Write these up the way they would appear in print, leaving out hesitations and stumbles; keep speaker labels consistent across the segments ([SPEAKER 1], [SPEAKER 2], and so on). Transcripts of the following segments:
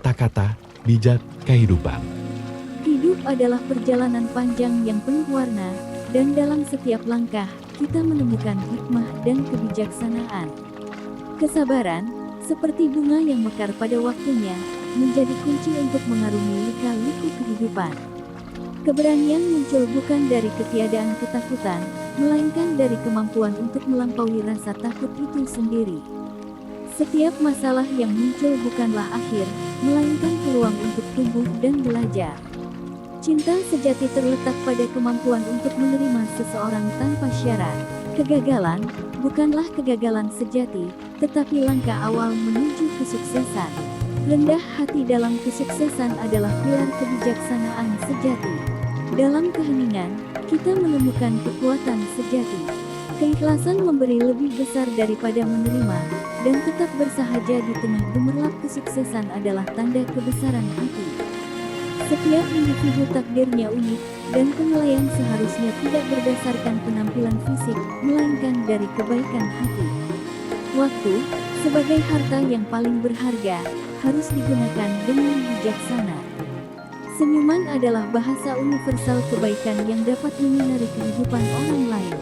[SPEAKER 1] Kata-kata bijak kehidupan.
[SPEAKER 2] Hidup adalah perjalanan panjang yang penuh warna, dan dalam setiap langkah, kita menemukan hikmah dan kebijaksanaan. Kesabaran, seperti bunga yang mekar pada waktunya, menjadi kunci untuk mengarungi lika-liku kehidupan. Keberanian muncul bukan dari ketiadaan ketakutan, melainkan dari kemampuan untuk melampaui rasa takut itu sendiri. Setiap masalah yang muncul bukanlah akhir, melainkan peluang untuk tumbuh dan belajar. Cinta sejati terletak pada kemampuan untuk menerima seseorang tanpa syarat. Kegagalan bukanlah kegagalan sejati, tetapi langkah awal menuju kesuksesan. Rendah hati dalam kesuksesan adalah pilar kebijaksanaan sejati. Dalam keheningan, kita menemukan kekuatan sejati. Keikhlasan memberi lebih besar daripada menerima, dan tetap bersahaja di tengah gemerlap kesuksesan adalah tanda kebesaran hati. Setiap individu takdirnya unik, dan penilaian seharusnya tidak berdasarkan penampilan fisik, melainkan dari kebaikan hati. Waktu, sebagai harta yang paling berharga, harus digunakan dengan bijaksana. Senyuman adalah bahasa universal kebaikan yang dapat menyinari kehidupan orang lain.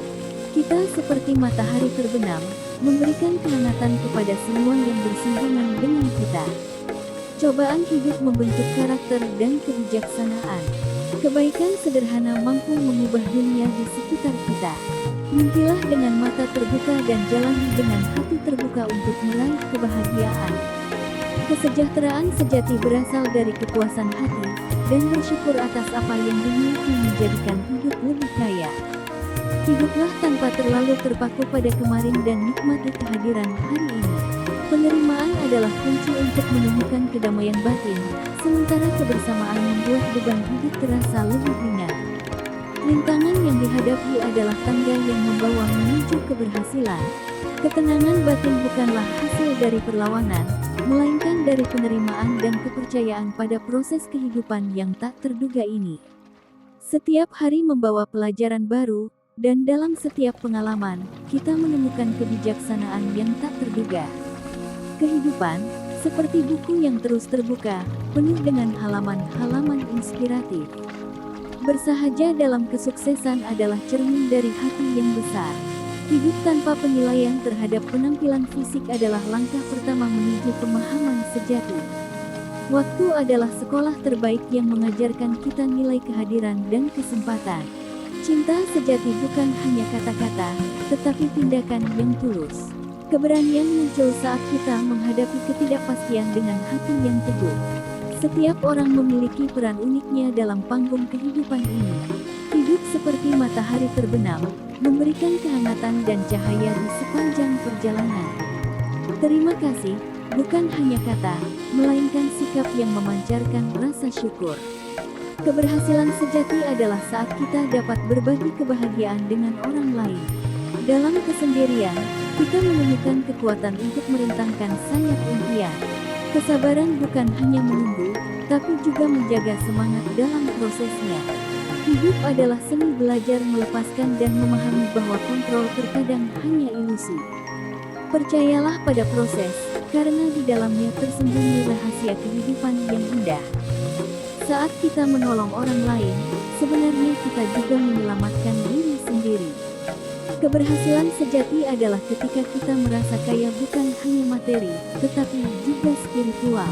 [SPEAKER 2] Kita seperti matahari terbenam, memberikan kehangatan kepada semua yang bersinggungan dengan kita. Cobaan hidup membentuk karakter dan kebijaksanaan. Kebaikan sederhana mampu mengubah dunia di sekitar kita. Mimpilah dengan mata terbuka dan jalani dengan hati terbuka untuk meraih kebahagiaan. Kesejahteraan sejati berasal dari kepuasan hati, dan bersyukur atas apa yang dimiliki menjadikan hidup lebih kaya. Hiduplah tanpa terlalu terpaku pada kemarin dan nikmati kehadiran hari ini. Penerimaan adalah kunci untuk menemukan kedamaian batin, sementara kebersamaan membuat beban hidup terasa lebih ringan. Rintangan yang dihadapi adalah tangga yang membawa menuju keberhasilan. Ketenangan batin bukanlah hasil dari perlawanan, melainkan dari penerimaan dan kepercayaan pada proses kehidupan yang tak terduga ini. Setiap hari membawa pelajaran baru, dan dalam setiap pengalaman, kita menemukan kebijaksanaan yang tak terduga. Kehidupan, seperti buku yang terus terbuka, penuh dengan halaman-halaman inspiratif. Bersahaja dalam kesuksesan adalah cermin dari hati yang besar. Hidup tanpa penilaian terhadap penampilan fisik adalah langkah pertama menuju pemahaman sejati. Waktu adalah sekolah terbaik yang mengajarkan kita nilai kehadiran dan kesempatan. Cinta sejati bukan hanya kata-kata, tetapi tindakan yang tulus. Keberanian muncul saat kita menghadapi ketidakpastian dengan hati yang teguh. Setiap orang memiliki peran uniknya dalam panggung kehidupan ini. Hidup seperti matahari terbenam, memberikan kehangatan dan cahaya di sepanjang perjalanan. Terima kasih, bukan hanya kata, melainkan sikap yang memancarkan rasa syukur. Keberhasilan sejati adalah saat kita dapat berbagi kebahagiaan dengan orang lain. Dalam kesendirian, kita menemukan kekuatan untuk merentangkan sayap impian. Kesabaran bukan hanya menunggu, tapi juga menjaga semangat dalam prosesnya. Hidup adalah seni belajar melepaskan dan memahami bahwa kontrol terkadang hanya ilusi. Percayalah pada proses, karena di dalamnya tersembunyi rahasia kehidupan yang indah. Saat kita menolong orang lain, sebenarnya kita juga menyelamatkan diri sendiri. Keberhasilan sejati adalah ketika kita merasa kaya bukan hanya materi, tetapi juga spiritual.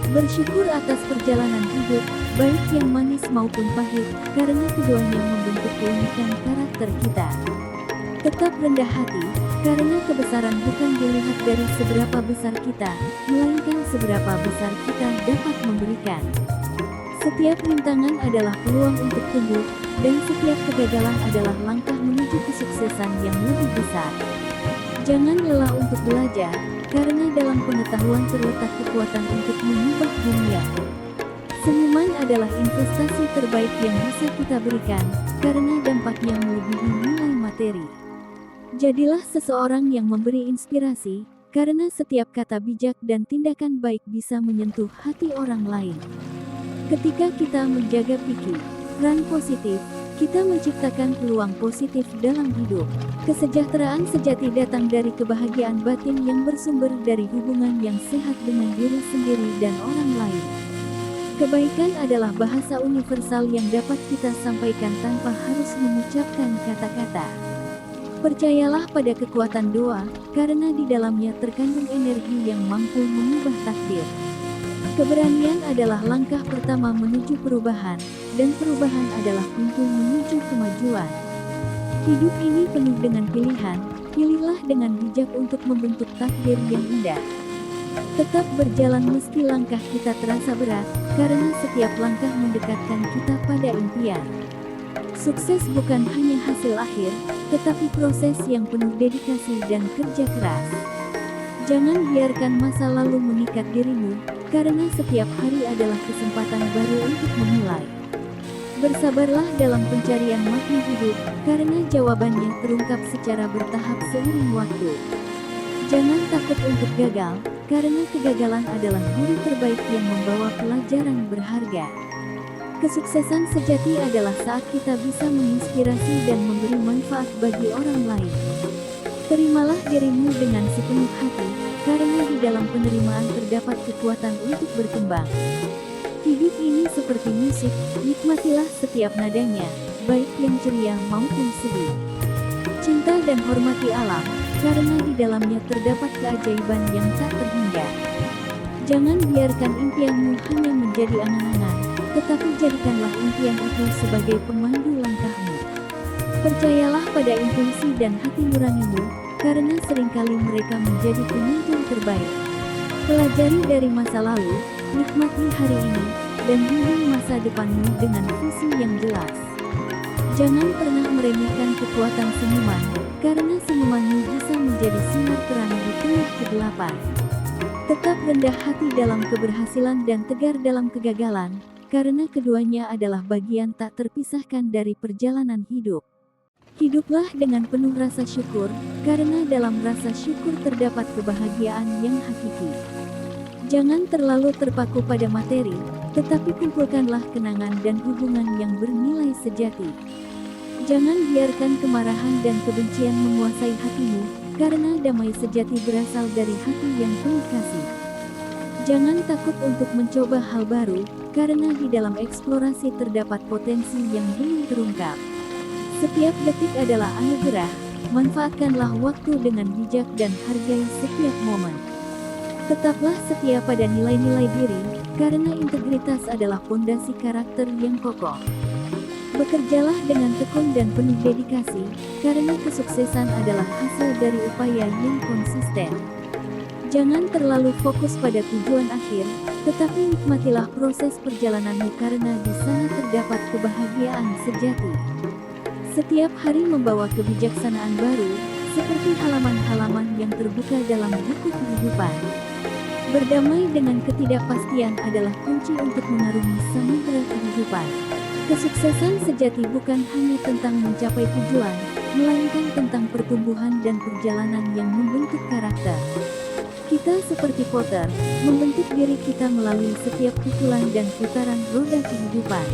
[SPEAKER 2] Bersyukur atas perjalanan hidup, baik yang manis maupun pahit, karena keduanya membentuk keunikan karakter kita. Tetap rendah hati, karena kebesaran bukan dilihat dari seberapa besar kita, melainkan seberapa besar kita dapat memberikan. Setiap rintangan adalah peluang untuk tumbuh, dan setiap kegagalan adalah langkah menuju kesuksesan yang lebih besar. Jangan lelah untuk belajar, karena dalam pengetahuan terletak kekuatan untuk mengubah dunia. Senyuman adalah investasi terbaik yang bisa kita berikan, karena dampaknya melebihi nilai materi. Jadilah seseorang yang memberi inspirasi, karena setiap kata bijak dan tindakan baik bisa menyentuh hati orang lain. Ketika kita menjaga pikiran positif, Kita menciptakan peluang positif dalam hidup. Kesejahteraan sejati datang dari kebahagiaan batin yang bersumber dari hubungan yang sehat dengan diri sendiri dan orang lain. Kebaikan adalah bahasa universal yang dapat kita sampaikan tanpa harus mengucapkan kata-kata. Percayalah pada kekuatan doa, karena di dalamnya terkandung energi yang mampu mengubah takdir. Keberanian adalah langkah pertama menuju perubahan, dan perubahan adalah pintu menuju kemajuan. Hidup ini penuh dengan pilihan, pilihlah dengan bijak untuk membentuk takdir yang indah. Tetap berjalan meski langkah kita terasa berat, karena setiap langkah mendekatkan kita pada impian. Sukses bukan hanya hasil akhir, tetapi proses yang penuh dedikasi dan kerja keras. Jangan biarkan masa lalu mengikat dirimu, karena setiap hari adalah kesempatan baru untuk memulai. Bersabarlah dalam pencarian makna hidup, karena jawabannya terungkap secara bertahap seiring waktu. Jangan takut untuk gagal, karena kegagalan adalah guru terbaik yang membawa pelajaran berharga. Kesuksesan sejati adalah saat kita bisa menginspirasi dan memberi manfaat bagi orang lain. Terimalah dirimu dengan sepenuh hati, karena di dalam penerimaan terdapat kekuatan untuk berkembang. Hidup ini seperti musik, nikmatilah setiap nadanya, baik yang ceria maupun sedih. Cinta dan hormati alam, karena di dalamnya terdapat keajaiban yang tak terhingga. Jangan biarkan impianmu hanya menjadi angan-angan, tetapi jadikanlah impian itu sebagai pemandu langkahmu. Percayalah pada intuisi dan hati nuranimu, karena seringkali mereka menjadi penuntun terbaik. Pelajari dari masa lalu, nikmati hari ini, dan bimbing masa depanmu dengan visi yang jelas. Jangan pernah meremehkan kekuatan senyuman, karena senyumanmu bisa menjadi sinar terang di tengah kegelapan. Tetap rendah hati dalam keberhasilan dan tegar dalam kegagalan, karena keduanya adalah bagian tak terpisahkan dari perjalanan hidup. Hiduplah dengan penuh rasa syukur, karena dalam rasa syukur terdapat kebahagiaan yang hakiki. Jangan terlalu terpaku pada materi, tetapi kumpulkanlah kenangan dan hubungan yang bernilai sejati. Jangan biarkan kemarahan dan kebencian menguasai hatimu, karena damai sejati berasal dari hati yang penuh kasih. Jangan takut untuk mencoba hal baru, karena di dalam eksplorasi terdapat potensi yang belum terungkap. Setiap detik adalah anugerah, manfaatkanlah waktu dengan bijak dan hargai setiap momen. Tetaplah setia pada nilai-nilai diri, karena integritas adalah fondasi karakter yang kokoh. Bekerjalah dengan tekun dan penuh dedikasi, karena kesuksesan adalah hasil dari upaya yang konsisten. Jangan terlalu fokus pada tujuan akhir, tetapi nikmatilah proses perjalananmu karena di sana terdapat kebahagiaan sejati. Setiap hari membawa kebijaksanaan baru, seperti halaman-halaman yang terbuka dalam buku kehidupan. Berdamai dengan ketidakpastian adalah kunci untuk mengarungi samudera kehidupan. Kesuksesan sejati bukan hanya tentang mencapai tujuan, melainkan tentang pertumbuhan dan perjalanan yang membentuk karakter. Kita seperti puter, membentuk diri kita melalui setiap pukulan dan putaran roda kehidupan.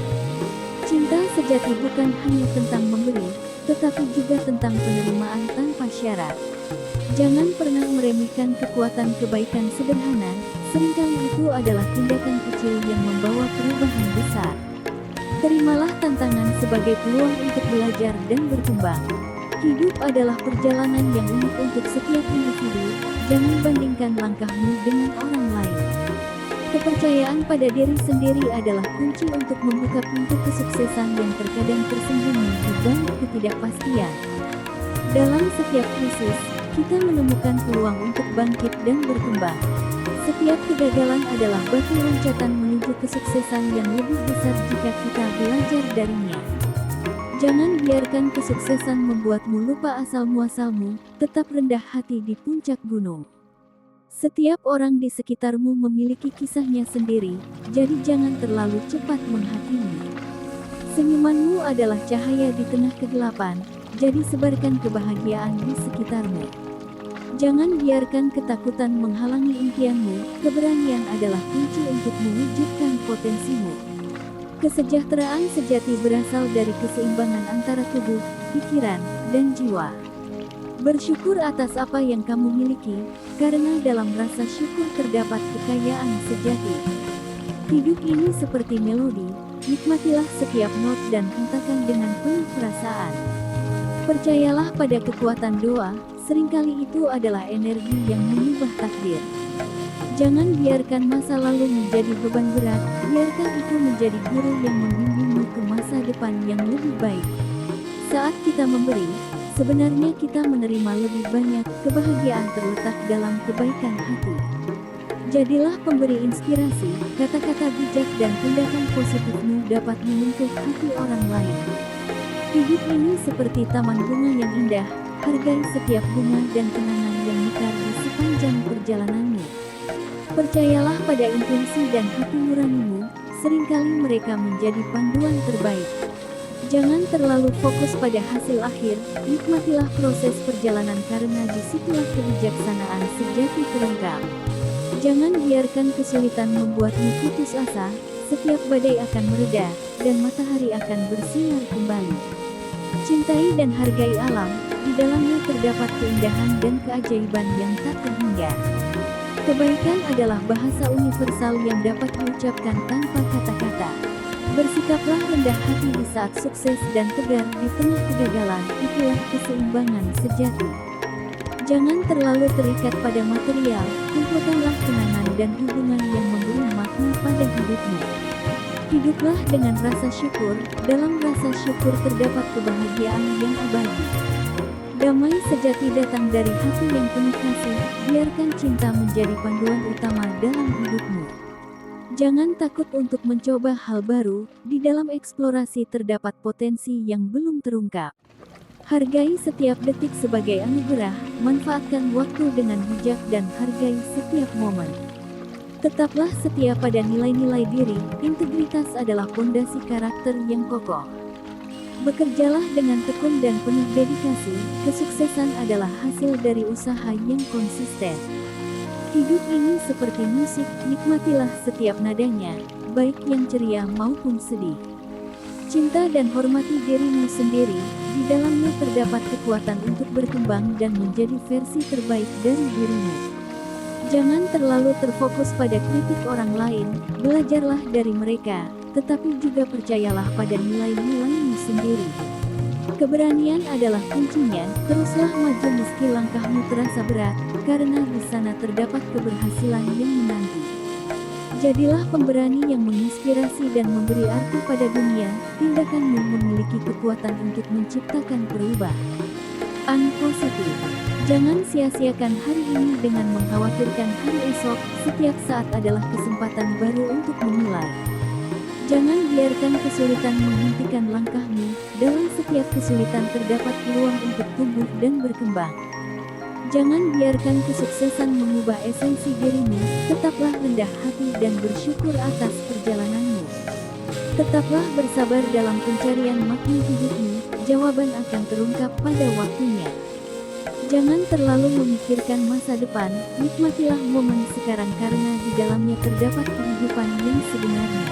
[SPEAKER 2] Cinta sejati bukan hanya tentang memberi, tetapi juga tentang penerimaan tanpa syarat. Jangan pernah meremehkan kekuatan kebaikan sederhana, seringkali itu adalah tindakan kecil yang membawa perubahan besar. Terimalah tantangan sebagai peluang untuk belajar dan berkembang. Hidup adalah perjalanan yang unik untuk setiap individu, jangan bandingkan langkahmu dengan orang lain. Kepercayaan pada diri sendiri adalah kunci untuk membuka pintu kesuksesan yang terkadang tersembunyi di balik ketidakpastian. Dalam setiap krisis, kita menemukan peluang untuk bangkit dan berkembang. Setiap kegagalan adalah batu loncatan menuju kesuksesan yang lebih besar jika kita belajar darinya. Jangan biarkan kesuksesan membuatmu lupa asal-muasalmu, tetap rendah hati di puncak gunung. Setiap orang di sekitarmu memiliki kisahnya sendiri, jadi jangan terlalu cepat menghakimi. Senyumanmu adalah cahaya di tengah kegelapan, jadi sebarkan kebahagiaan di sekitarmu. Jangan biarkan ketakutan menghalangi impianmu, keberanian adalah kunci untuk mewujudkan potensimu. Kesejahteraan sejati berasal dari keseimbangan antara tubuh, pikiran, dan jiwa. Bersyukur atas apa yang kamu miliki, karena dalam rasa syukur terdapat kekayaan sejati. Hidup ini seperti melodi, nikmatilah setiap not dan hentakan dengan penuh perasaan. Percayalah pada kekuatan doa, seringkali itu adalah energi yang mengubah takdir. Jangan biarkan masa lalu menjadi beban berat, biarkan itu menjadi guru yang membimbingmu ke masa depan yang lebih baik. Saat kita memberi, sebenarnya kita menerima lebih banyak. Kebahagiaan terletak dalam kebaikan hati. Jadilah pemberi inspirasi, kata-kata bijak dan tindakan positifmu dapat menyentuh hati orang lain. Hidup ini seperti taman bunga yang indah, hargai setiap bunga dan kenangan yang mekar di sepanjang perjalananmu. Percayalah pada intuisi dan hati nuranimu, seringkali mereka menjadi panduan terbaik. Jangan terlalu fokus pada hasil akhir, nikmatilah proses perjalanan karena disitulah kebijaksanaan sejati terungkap. Jangan biarkan kesulitan membuatmu putus asa, setiap badai akan mereda, dan matahari akan bersinar kembali. Cintai dan hargai alam, di dalamnya terdapat keindahan dan keajaiban yang tak terhingga. Kebaikan adalah bahasa universal yang dapat diucapkan tanpa kata-kata. Bersikaplah rendah hati di saat sukses dan tegar di tengah kegagalan, itulah keseimbangan sejati. Jangan terlalu terikat pada material, kumpulkanlah kenangan dan hubungan yang memberi makna pada hidupmu. Hiduplah dengan rasa syukur, dalam rasa syukur terdapat kebahagiaan yang abadi. Damai sejati datang dari hati yang penuh kasih, biarkan cinta menjadi panduan utama dalam hidupmu. Jangan takut untuk mencoba hal baru, di dalam eksplorasi terdapat potensi yang belum terungkap. Hargai setiap detik sebagai anugerah, manfaatkan waktu dengan bijak dan hargai setiap momen. Tetaplah setia pada nilai-nilai diri, integritas adalah fondasi karakter yang kokoh. Bekerjalah dengan tekun dan penuh dedikasi, kesuksesan adalah hasil dari usaha yang konsisten. Hidup ini seperti musik, nikmatilah setiap nadanya, baik yang ceria maupun sedih. Cinta dan hormati dirimu sendiri, di dalamnya terdapat kekuatan untuk berkembang dan menjadi versi terbaik dari dirimu. Jangan terlalu terfokus pada kritik orang lain, belajarlah dari mereka, tetapi juga percayalah pada nilai-nilaimu sendiri. Keberanian adalah kuncinya, teruslah maju meski langkahmu terasa berat, karena di sana terdapat keberhasilan yang menanti. Jadilah pemberani yang menginspirasi dan memberi arti pada dunia, tindakanmu memiliki kekuatan untuk menciptakan perubahan positif. Jangan sia-siakan hari ini dengan mengkhawatirkan hari esok, setiap saat adalah kesempatan baru untuk memulai. Jangan biarkan kesulitan menghentikan langkahmu, dalam setiap kesulitan terdapat peluang untuk tumbuh dan berkembang. Jangan biarkan kesuksesan mengubah esensi dirimu, tetaplah rendah hati dan bersyukur atas perjalananmu. Tetaplah bersabar dalam pencarian makna hidupmu, jawaban akan terungkap pada waktunya. Jangan terlalu memikirkan masa depan, nikmatilah momen sekarang karena di dalamnya terdapat kehidupan yang sebenarnya.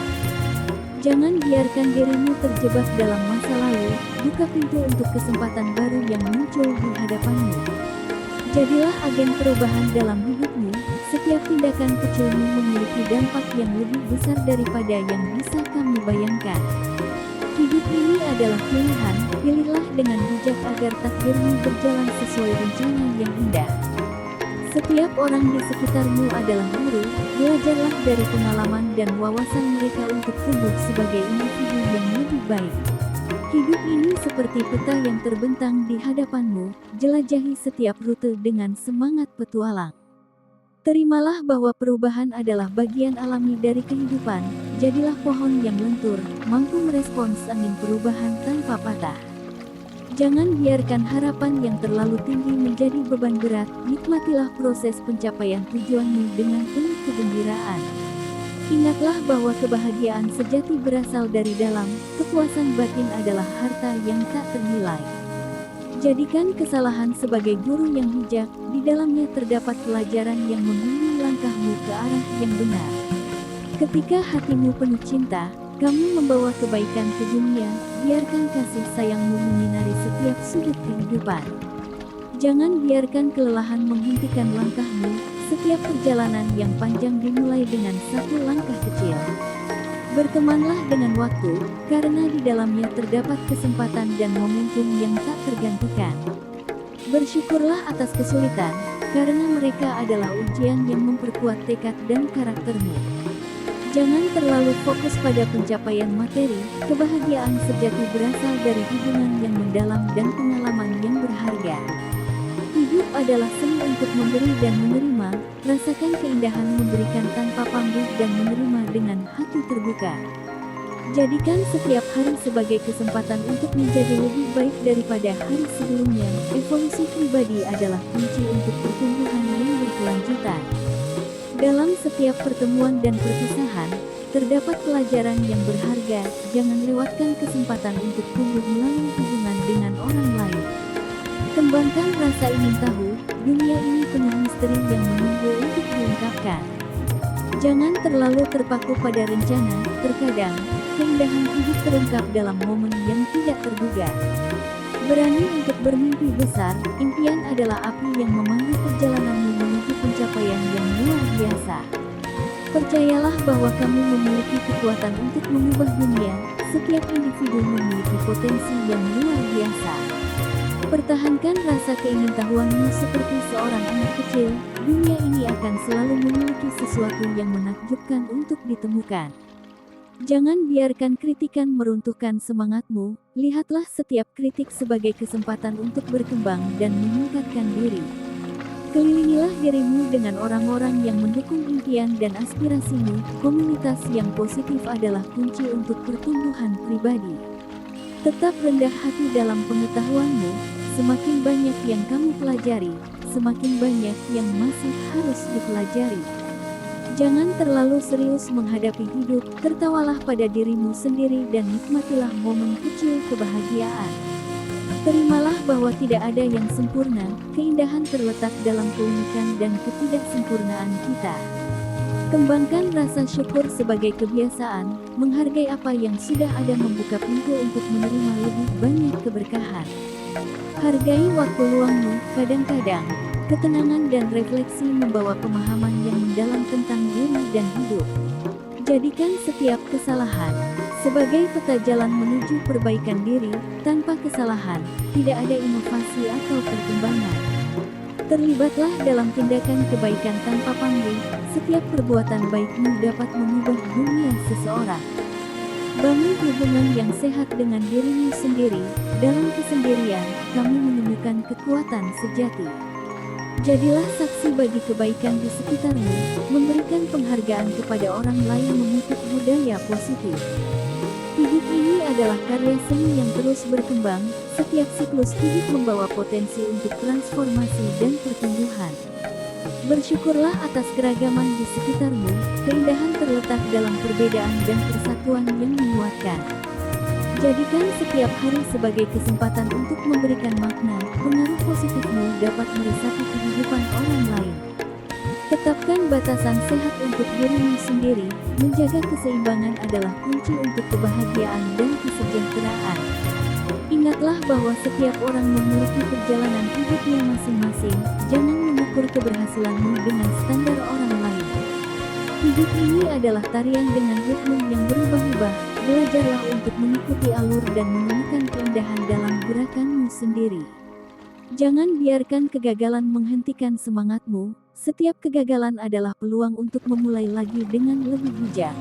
[SPEAKER 2] Jangan biarkan dirimu terjebak dalam masa lalu, buka pintu untuk kesempatan baru yang muncul di hadapanmu. Jadilah agen perubahan dalam hidupmu, setiap tindakan kecilmu memiliki dampak yang lebih besar daripada yang bisa kamu bayangkan. Hidup ini adalah pilihan, pilihlah dengan bijak agar takdirmu berjalan sesuai rencana yang indah. Setiap orang di sekitarmu adalah guru, belajarlah dari pengalaman dan wawasan mereka untuk tumbuh sebagai individu yang lebih baik. Hidup ini seperti peta yang terbentang di hadapanmu, jelajahi setiap rute dengan semangat petualang. Terimalah bahwa perubahan adalah bagian alami dari kehidupan, jadilah pohon yang lentur, mampu merespons angin perubahan tanpa patah. Jangan biarkan harapan yang terlalu tinggi menjadi beban berat, nikmatilah proses pencapaian tujuanmu dengan penuh kegembiraan. Ingatlah bahwa kebahagiaan sejati berasal dari dalam, kepuasan batin adalah harta yang tak ternilai. Jadikan kesalahan sebagai guru yang bijak, di dalamnya terdapat pelajaran yang membimbing langkahmu ke arah yang benar. Ketika hatimu penuh cinta, Kamu membawa kebaikan ke dunia, biarkan kasih sayangmu menyinari setiap sudut kehidupan. Jangan biarkan kelelahan menghentikan langkahmu, setiap perjalanan yang panjang dimulai dengan satu langkah kecil. Bertemanlah dengan waktu, karena di dalamnya terdapat kesempatan dan momentum yang tak tergantikan. Bersyukurlah atas kesulitan, karena mereka adalah ujian yang memperkuat tekad dan karaktermu. Jangan terlalu fokus pada pencapaian materi, kebahagiaan sejati berasal dari hubungan yang mendalam dan pengalaman yang berharga. Hidup adalah seni untuk memberi dan menerima, rasakan keindahan memberikan tanpa pamrih dan menerima dengan hati terbuka. Jadikan setiap hari sebagai kesempatan untuk menjadi lebih baik daripada hari sebelumnya. Evolusi pribadi adalah kunci untuk pertumbuhan yang berkelanjutan. Dalam setiap pertemuan dan perpisahan, terdapat pelajaran yang berharga. Jangan lewatkan kesempatan untuk tumbuh melalui hubungan dengan orang lain. Kembangkan rasa ingin tahu, dunia ini penuh misteri yang menunggu untuk diungkapkan. Jangan terlalu terpaku pada rencana, terkadang, keindahan hidup terungkap dalam momen yang tidak terduga. Berani untuk bermimpi besar, impian adalah api yang memandu perjalananmu menuju pencapaian yang luar biasa. Percayalah bahwa kamu memiliki kekuatan untuk mengubah dunia, setiap individu memiliki potensi yang luar biasa. Pertahankan rasa keingintahuanmu seperti seorang anak kecil, dunia ini akan selalu memiliki sesuatu yang menakjubkan untuk ditemukan. Jangan biarkan kritikan meruntuhkan semangatmu, lihatlah setiap kritik sebagai kesempatan untuk berkembang dan meningkatkan diri. Kelilingilah dirimu dengan orang-orang yang mendukung impian dan aspirasimu, komunitas yang positif adalah kunci untuk pertumbuhan pribadi. Tetap rendah hati dalam pengetahuanmu, semakin banyak yang kamu pelajari, semakin banyak yang masih harus dipelajari. Jangan terlalu serius menghadapi hidup, tertawalah pada dirimu sendiri dan nikmatilah momen kecil kebahagiaan. Terimalah bahwa tidak ada yang sempurna, keindahan terletak dalam keunikan dan ketidaksempurnaan kita. Kembangkan rasa syukur sebagai kebiasaan, menghargai apa yang sudah ada membuka pintu untuk menerima lebih banyak keberkahan. Hargai waktu luangmu, kadang-kadang, ketenangan dan refleksi membawa pemahaman yang mendalam tentang diri dan hidup. Jadikan setiap kesalahan sebagai peta jalan menuju perbaikan diri, tanpa kesalahan, tidak ada inovasi atau perkembangan. Terlibatlah dalam tindakan kebaikan tanpa pamrih, setiap perbuatan baikmu dapat mengubah dunia seseorang. Bangun hubungan yang sehat dengan dirimu sendiri, dalam kesendirian, kamu menemukan kekuatan sejati. Jadilah saksi bagi kebaikan di sekitarmu, memberikan penghargaan kepada orang lain memupuk budaya positif. Hidup ini adalah karya seni yang terus berkembang, setiap siklus hidup membawa potensi untuk transformasi dan pertumbuhan. Bersyukurlah atas keragaman di sekitarmu, keindahan terletak dalam perbedaan dan persatuan yang menguatkan. Jadikan setiap hari sebagai kesempatan untuk memberikan makna, pengaruh positifmu dapat meresapi kehidupan orang lain. Tetapkan batasan sehat untuk dirimu sendiri, menjaga keseimbangan adalah kunci untuk kebahagiaan dan kesejahteraan. Ingatlah bahwa setiap orang memiliki perjalanan hidupnya masing-masing, jangan mengukur keberhasilanmu dengan standar orang lain. Hidup ini adalah tarian dengan ritme yang berubah-ubah, belajarlah untuk mengikuti alur dan menemukan keindahan dalam gerakanmu sendiri. Jangan biarkan kegagalan menghentikan semangatmu, setiap kegagalan adalah peluang untuk memulai lagi dengan lebih bijak.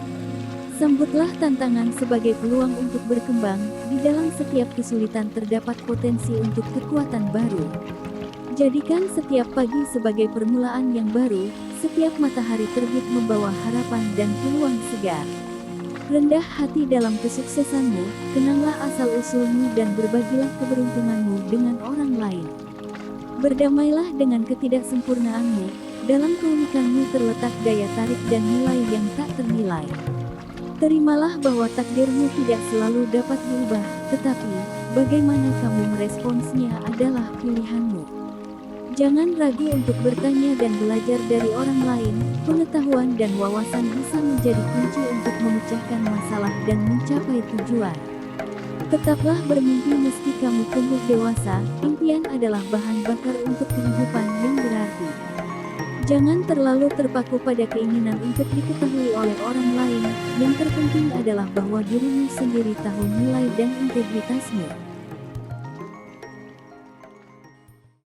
[SPEAKER 2] Sambutlah tantangan sebagai peluang untuk berkembang, di dalam setiap kesulitan terdapat potensi untuk kekuatan baru. Jadikan setiap pagi sebagai permulaan yang baru, setiap matahari terbit membawa harapan dan peluang segar. Rendah hati dalam kesuksesanmu, kenanglah asal-usulmu dan berbagilah keberuntunganmu dengan orang lain. Berdamailah dengan ketidaksempurnaanmu, dalam keunikanmu terletak daya tarik dan nilai yang tak ternilai. Terimalah bahwa takdirmu tidak selalu dapat diubah, tetapi, bagaimana kamu meresponsnya adalah pilihanmu. Jangan ragu untuk bertanya dan belajar dari orang lain. Pengetahuan dan wawasan bisa menjadi kunci untuk memecahkan masalah dan mencapai tujuan. Tetaplah bermimpi meski kamu tumbuh dewasa. Impian adalah bahan bakar untuk kehidupan yang berarti. Jangan terlalu terpaku pada keinginan untuk diketahui oleh orang lain. Yang terpenting adalah bahwa dirimu sendiri tahu nilai dan integritasmu.